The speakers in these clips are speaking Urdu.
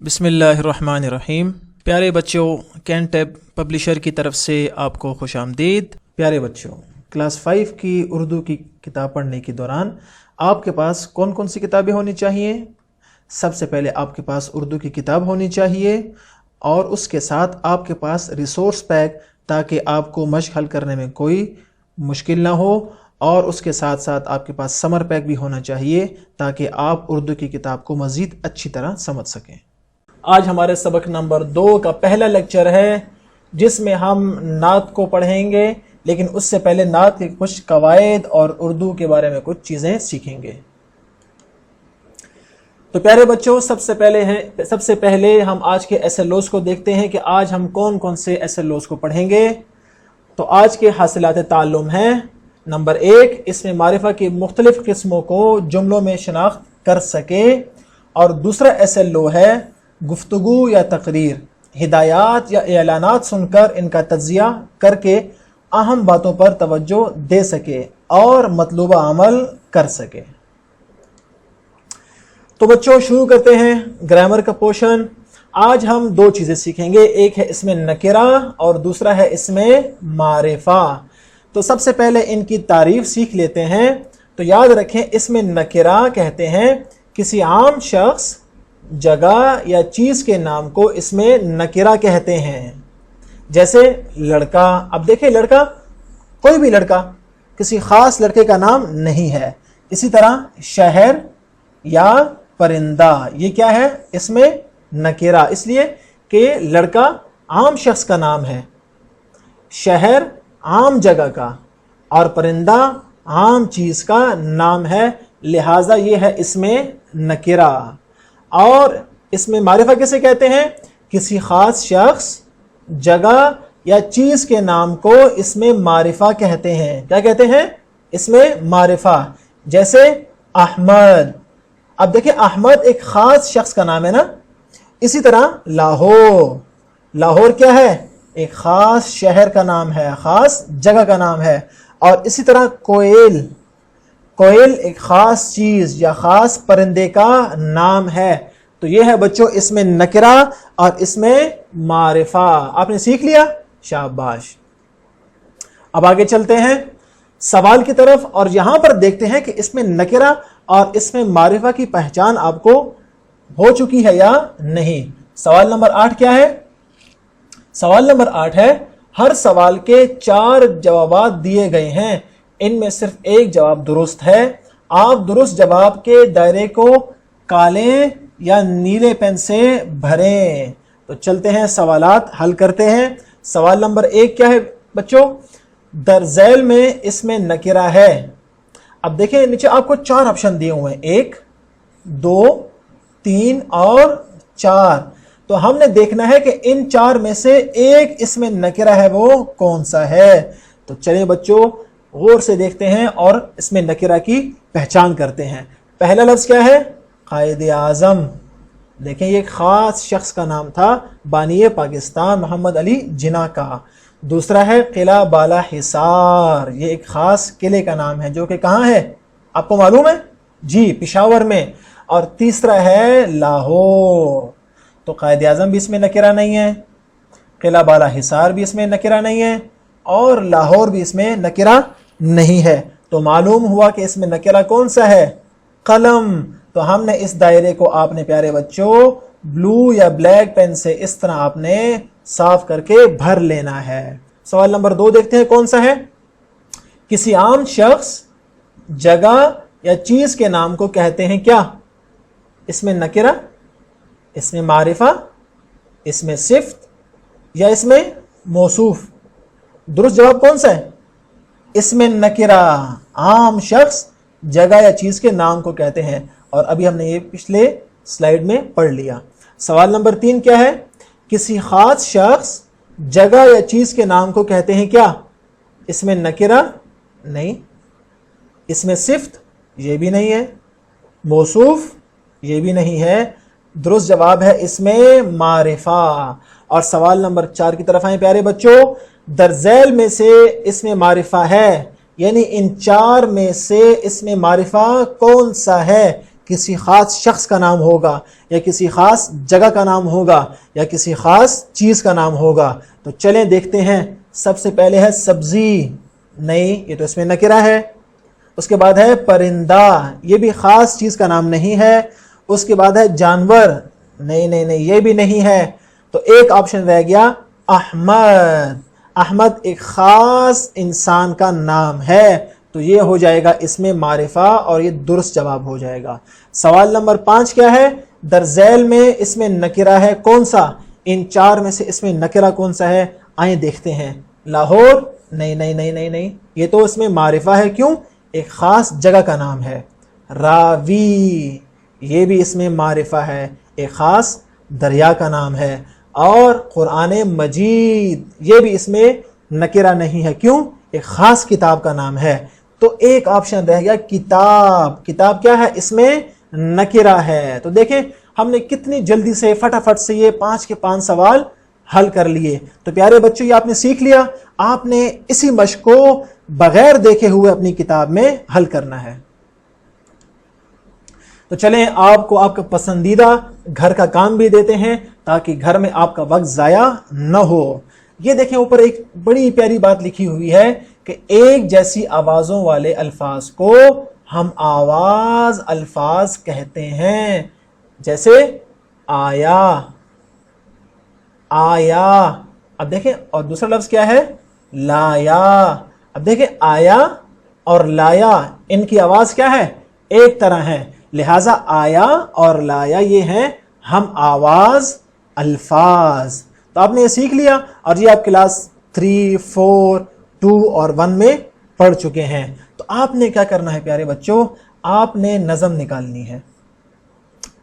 بسم اللہ الرحمن الرحیم۔ پیارے بچوں، کینٹیب پبلشر کی طرف سے آپ کو خوش آمدید۔ پیارے بچوں، کلاس 5 کی اردو کی کتاب پڑھنے کے دوران آپ کے پاس کون کون سی کتابیں ہونی چاہیے؟ سب سے پہلے آپ کے پاس اردو کی کتاب ہونی چاہیے اور اس کے ساتھ آپ کے پاس ریسورس پیک، تاکہ آپ کو مشق حل کرنے میں کوئی مشکل نہ ہو، اور اس کے ساتھ ساتھ آپ کے پاس سمر پیک بھی ہونا چاہیے تاکہ آپ اردو کی کتاب کو مزید اچھی طرح سمجھ سکیں۔ آج ہمارے سبق نمبر 2 کا پہلا لیکچر ہے، جس میں ہم نعت کو پڑھیں گے، لیکن اس سے پہلے نعت کے کچھ قواعد اور اردو کے بارے میں کچھ چیزیں سیکھیں گے۔ تو پیارے بچوں، سب سے پہلے ہم آج کے SLOs کو دیکھتے ہیں کہ آج ہم کون کون سے SLOs کو پڑھیں گے۔ تو آج کے حاصلات تعلم ہیں: نمبر 1، اس میں معرفہ کی مختلف قسموں کو جملوں میں شناخت کر سکے، اور دوسرا SLO ہے گفتگو یا تقریر، ہدایات یا اعلانات سن کر ان کا تجزیہ کر کے اہم باتوں پر توجہ دے سکے اور مطلوبہ عمل کر سکے۔ تو بچوں، شروع کرتے ہیں گرامر کا پورشن۔ آج ہم 2 چیزیں سیکھیں گے، ایک ہے اس میں نکرہ اور دوسرا ہے اس میں معرفہ۔ تو سب سے پہلے ان کی تعریف سیکھ لیتے ہیں۔ تو یاد رکھیں، اس میں نکرہ کہتے ہیں کسی عام شخص، جگہ یا چیز کے نام کو اس میں نکرہ کہتے ہیں۔ جیسے لڑکا، اب دیکھیں لڑکا، کوئی بھی لڑکا، کسی خاص لڑکے کا نام نہیں ہے۔ اسی طرح شہر یا پرندہ، یہ کیا ہے؟ اس میں نکرہ، اس لیے کہ لڑکا عام شخص کا نام ہے، شہر عام جگہ کا، اور پرندہ عام چیز کا نام ہے، لہٰذا یہ ہے اس میں نکرہ۔ اور اس میں معرفہ کیسے کہتے ہیں؟ کسی خاص شخص، جگہ یا چیز کے نام کو اس میں معرفہ کہتے ہیں۔ کیا کہتے ہیں؟ اس میں معرفہ۔ جیسے احمد، اب دیکھیں احمد ایک خاص شخص کا نام ہے نا۔ اسی طرح لاہور، لاہور کیا ہے؟ ایک خاص شہر کا نام ہے، خاص جگہ کا نام ہے۔ اور اسی طرح کوئل، کوئل ایک خاص چیز یا خاص پرندے کا نام ہے۔ تو یہ ہے بچوں اس میں نکرہ اور اس میں معرفہ۔ آپ نے سیکھ لیا؟ شاباش۔ اب آگے چلتے ہیں سوال کی طرف، اور یہاں پر دیکھتے ہیں کہ اس میں نکرہ اور اس میں معرفہ کی پہچان آپ کو ہو چکی ہے یا نہیں۔ سوال نمبر 8 کیا ہے؟ سوال نمبر 8 ہے، ہر سوال کے 4 جوابات دیے گئے ہیں، ان میں صرف ایک جواب درست ہے، آپ درست جواب کے دائرے کو کالے یا نیلے پین سے بھریں۔ تو چلتے ہیں سوالات حل کرتے ہیں۔ سوال نمبر 1 کیا ہے بچوں؟ در ذیل میں اس میں نکرہ ہے۔ اب دیکھیں نیچے آپ کو 4 آپشن دیے ہوئے ہیں، 1، 2، 3 اور 4۔ تو ہم نے دیکھنا ہے کہ ان 4 میں سے ایک اس میں نکرہ ہے، وہ کون سا ہے؟ تو چلیں بچوں غور سے دیکھتے ہیں اور اس میں نکرہ کی پہچان کرتے ہیں۔ پہلا لفظ کیا ہے؟ قائد اعظم۔ دیکھیں یہ ایک خاص شخص کا نام تھا، بانی پاکستان محمد علی جناح کا۔ دوسرا ہے قلعہ بالا حصار، یہ ایک خاص قلعے کا نام ہے جو کہ کہاں ہے؟ آپ کو معلوم ہے؟ جی، پشاور میں۔ اور تیسرا ہے لاہور۔ تو قائد اعظم بھی اس میں نکرہ نہیں ہے، قلعہ بالا حصار بھی اس میں نکرہ نہیں ہے، اور لاہور بھی اس میں نکرہ نہیں ہے۔ تو معلوم ہوا کہ اس میں نکرہ کون سا ہے؟ قلم۔ تو ہم نے اس دائرے کو، آپ نے پیارے بچوں بلو یا بلیک پین سے اس طرح آپ نے صاف کر کے بھر لینا ہے۔ سوال نمبر 2 دیکھتے ہیں کون سا ہے؟ کسی عام شخص، جگہ یا چیز کے نام کو کہتے ہیں کیا؟ اس میں نکرہ، اس میں معرفہ، اس میں صفت یا اس میں موصوف؟ درست جواب کون سا ہے؟ اس میں نکرہ، عام شخص، جگہ یا چیز کے نام کو کہتے ہیں، اور ابھی ہم نے یہ پچھلے سلائیڈ میں پڑھ لیا۔ سوال نمبر 3 کیا ہے؟ کسی خاص شخص، جگہ یا چیز کے نام کو کہتے ہیں کیا؟ اس میں نکرہ نہیں، اس میں صفت یہ بھی نہیں ہے، موصوف یہ بھی نہیں ہے، درست جواب ہے اس میں معرفہ۔ اور سوال نمبر 4 کی طرف آئیں پیارے بچوں۔ در ذیل میں سے اس میں معرفہ ہے، یعنی ان 4 میں سے اس میں معرفہ کون سا ہے؟ کسی خاص شخص کا نام ہوگا یا کسی خاص جگہ کا نام ہوگا یا کسی خاص چیز کا نام ہوگا. تو چلیں دیکھتے ہیں. سب سے پہلے ہے سبزی. نہیں، یہ تو اس میں نکرہ ہے. اس کے بعد ہے پرندہ. یہ بھی خاص چیز کا نام نہیں ہے. اس کے بعد ہے جانور. نہیں نہیں نہیں، یہ بھی نہیں ہے. تو ایک آپشن رہ گیا احمد. احمد ایک خاص انسان کا نام ہے. تو یہ ہو جائے گا اس میں معرفہ اور یہ درست جواب ہو جائے گا. سوال نمبر 5 کیا ہے؟ در ذیل میں اس میں نکرہ ہے کون سا؟ ان 4 میں سے اس میں نکرہ کون سا ہے؟ آئیں دیکھتے ہیں. لاہور. نہیں نہیں نہیں نہیں نہیں، یہ تو اس میں معرفہ ہے. کیوں؟ ایک خاص جگہ کا نام ہے. راوی. یہ بھی اس میں معرفہ ہے، ایک خاص دریا کا نام ہے. اور قرآن مجید، یہ بھی اس میں نکرہ نہیں ہے. کیوں؟ ایک خاص کتاب کا نام ہے. تو ایک آپشن رہ گیا کتاب. کتاب کیا ہے؟ اس میں نکرہ ہے. تو دیکھیں ہم نے کتنی جلدی سے فٹافٹ سے یہ 5 کے 5 سوال حل کر لیے. تو پیارے بچوں، یہ آپ نے سیکھ لیا. آپ نے اسی مشق کو بغیر دیکھے ہوئے اپنی کتاب میں حل کرنا ہے. تو چلیں آپ کو آپ کا پسندیدہ گھر کا کام بھی دیتے ہیں تاکہ گھر میں آپ کا وقت ضائع نہ ہو. یہ دیکھیں اوپر ایک بڑی پیاری بات لکھی ہوئی ہے کہ ایک جیسی آوازوں والے الفاظ کو ہم آواز الفاظ کہتے ہیں. جیسے آیا، آیا. اب دیکھیں اور دوسرا لفظ کیا ہے؟ لایا. اب دیکھیں آیا اور لایا، ان کی آواز کیا ہے؟ ایک طرح ہے. لہٰذا آیا اور لایا یہ ہیں ہم آواز الفاظ. تو آپ نے یہ سیکھ لیا اور یہ آپ کلاس 3، 4، 2 اور 1 میں پڑھ چکے ہیں. تو آپ نے کیا کرنا ہے پیارے بچوں؟ آپ نے نظم نکالنی ہے،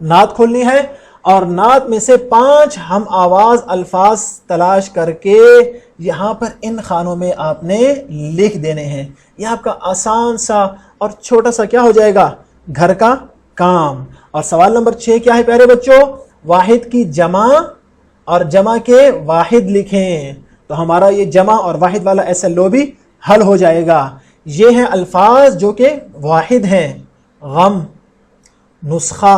نعت کھولنی ہے اور نعت میں سے 5 ہم آواز الفاظ تلاش کر کے یہاں پر ان خانوں میں آپ نے لکھ دینے ہیں. یہ آپ کا آسان سا اور چھوٹا سا کیا ہو جائے گا؟ گھر کا کام. اور سوال نمبر 6 کیا ہے پیارے بچوں؟ واحد کی جمع اور جمع کے واحد لکھیں. تو ہمارا یہ جمع اور واحد والا SLO بھی حل ہو جائے گا. یہ ہیں الفاظ جو کہ واحد ہیں: غم، نسخہ،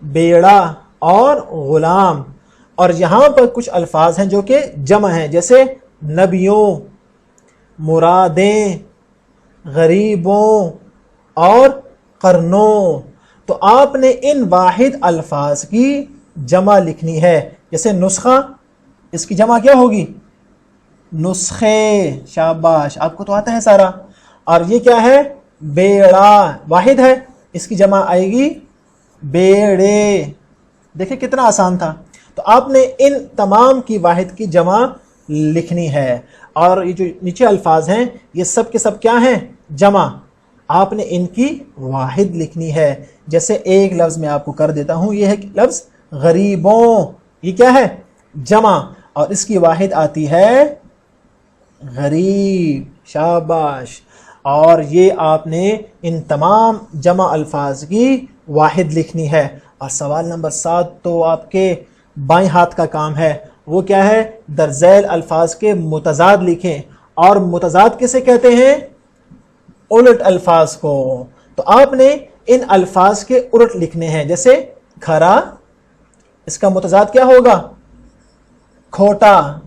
بیڑا اور غلام. اور یہاں پر کچھ الفاظ ہیں جو کہ جمع ہیں، جیسے نبیوں، مرادیں، غریبوں اور قرنوں. تو آپ نے ان واحد الفاظ کی جمع لکھنی ہے. جیسے نسخہ، اس کی جمع کیا ہوگی؟ نسخے. شاباش، آپ کو تو آتا ہے سارا. اور یہ کیا ہے؟ بیڑا. واحد ہے، اس کی جمع آئے گی بیڑے. دیکھیں کتنا آسان تھا. تو آپ نے ان تمام کی واحد کی جمع لکھنی ہے. اور یہ جو نیچے الفاظ ہیں یہ سب کے سب کیا ہیں؟ جمع. آپ نے ان کی واحد لکھنی ہے. جیسے ایک لفظ میں آپ کو کر دیتا ہوں، یہ ہے لفظ غریبوں. یہ کیا ہے؟ جمع. اور اس کی واحد آتی ہے غریب. شاباش. اور یہ آپ نے ان تمام جمع الفاظ کی واحد لکھنی ہے. اور سوال نمبر 7 تو آپ کے بائیں ہاتھ کا کام ہے. وہ کیا ہے؟ در ذیل الفاظ کے متضاد لکھیں. اور متضاد کسے کہتے ہیں؟ الٹ الفاظ کو. تو آپ نے ان الفاظ کے الٹ لکھنے ہیں. جیسے کھرا، اس کا متضاد کیا ہوگا؟ کھوٹا.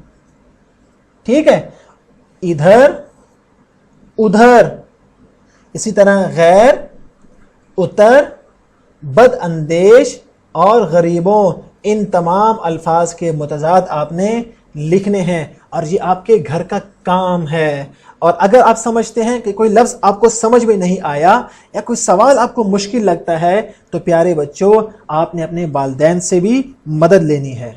ٹھیک ہے. ادھر، ادھر. اسی طرح غیر، اتر، بد اندیش اور غریبوں. ان تمام الفاظ کے متضاد آپ نے لکھنے ہیں. اور یہ آپ کے گھر کا کام ہے. اور اگر آپ سمجھتے ہیں کہ کوئی لفظ آپ کو سمجھ میں نہیں آیا یا کوئی سوال آپ کو مشکل لگتا ہے تو پیارے بچوں آپ نے اپنے والدین سے بھی مدد لینی ہے.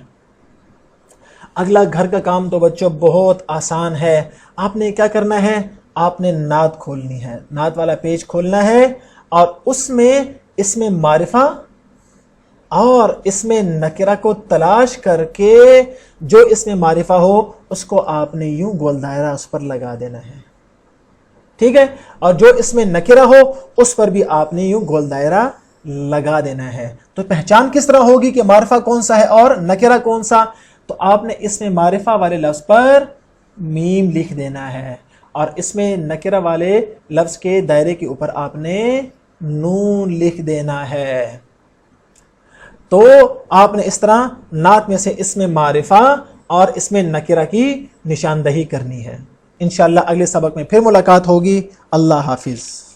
اگلا گھر کا کام تو بچوں بہت آسان ہے. آپ نے کیا کرنا ہے؟ آپ نے نعت کھولنی ہے. نعت والا پیج کھولنا ہے اور اس میں معرفہ اور اس میں نکرہ کو تلاش کر کے جو اس میں معرفہ ہو اس کو آپ نے یوں گول دائرہ اس پر لگا دینا ہے. ٹھیک ہے. اور جو اس میں نکرہ ہو اس پر بھی آپ نے یوں گول دائرہ لگا دینا ہے. تو پہچان کس طرح ہوگی کہ معرفہ کون سا ہے اور نکرہ کون سا؟ تو آپ نے اس میں معرفہ والے لفظ پر میم لکھ دینا ہے اور اس میں نکرہ والے لفظ کے دائرے کے اوپر آپ نے نون لکھ دینا ہے۔ تو آپ نے اس طرح نعت میں سے اسم معرفہ اور اسم نکرہ کی نشاندہی کرنی ہے۔ انشاءاللہ اگلے سبق میں پھر ملاقات ہوگی۔ اللہ حافظ۔